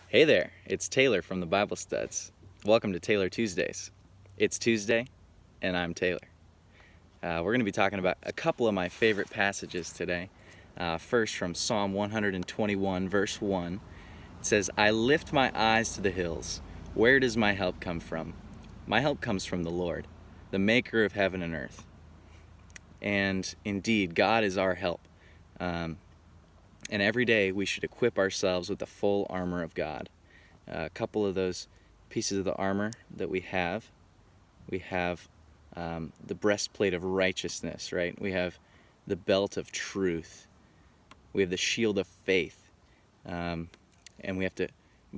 Hey there, it's Taylor from the Bible Studs. Welcome to Taylor Tuesdays. It's Tuesday, and I'm Taylor. We're going to be talking about a couple of my favorite passages today. First, from Psalm 121, verse 1. It says, "I lift my eyes to the hills. Where does my help come from? My help comes from the Lord, the maker of heaven and earth." And indeed, God is our help. And every day we should equip ourselves with the full armor of God. A couple of those pieces of the armor that we have the breastplate of righteousness, right? We have the belt of truth. We have the shield of faith. And we have to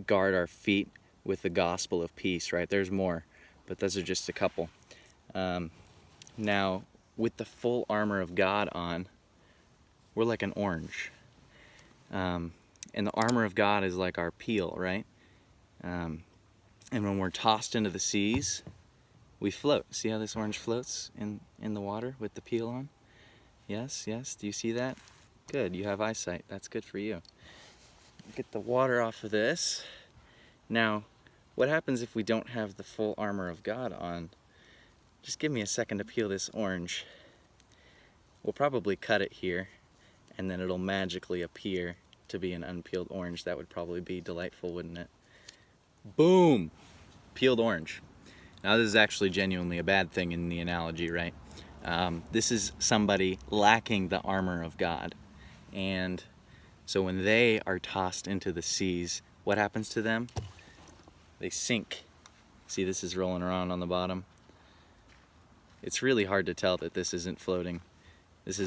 guard our feet with the gospel of peace, right? There's more, but those are just a couple. Now, with the full armor of God on, we're like an orange. And the armor of God is like our peel, right? And when we're tossed into the seas, we float. See how this orange floats in the water with the peel on? Yes. Do you see that? Good. You have eyesight. That's good for you. Get the water off of this. Now, what happens if we don't have the full armor of God on? Just give me a second to peel this orange. We'll probably cut it here, and then it'll magically appear to be an unpeeled orange. That would probably be delightful, wouldn't it? Boom! Peeled orange. Now, this is actually genuinely a bad thing in the analogy, right? This is somebody lacking the armor of God. And so when they are tossed into the seas, what happens to them? They sink. See, this is rolling around on the bottom. It's really hard to tell that this isn't floating. This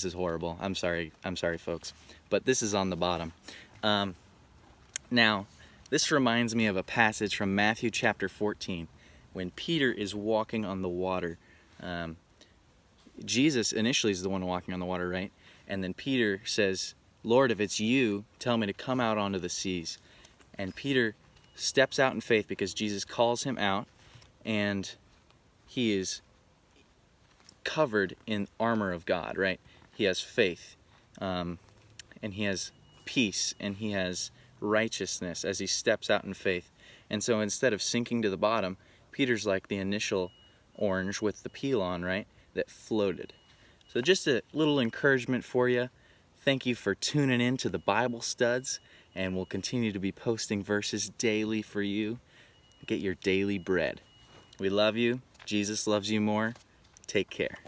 is horrible. I'm sorry, folks. But this is on the bottom. Now, this reminds me of a passage from Matthew chapter 14, when Peter is walking on the water. Jesus initially is the one walking on the water, right? And then Peter says, "Lord, if it's you, tell me to come out onto the seas." And Peter steps out in faith because Jesus calls him out, and he is covered in armor of God, right? He has faith, and he has peace, and he has righteousness as he steps out in faith. And so instead of sinking to the bottom, Peter's like the initial orange with the peel on, right? That floated. So just a little encouragement for you. Thank you for tuning in to the Bible Studs, and we'll continue to be posting verses daily for you. Get your daily bread. We love you. Jesus loves you more. Take care.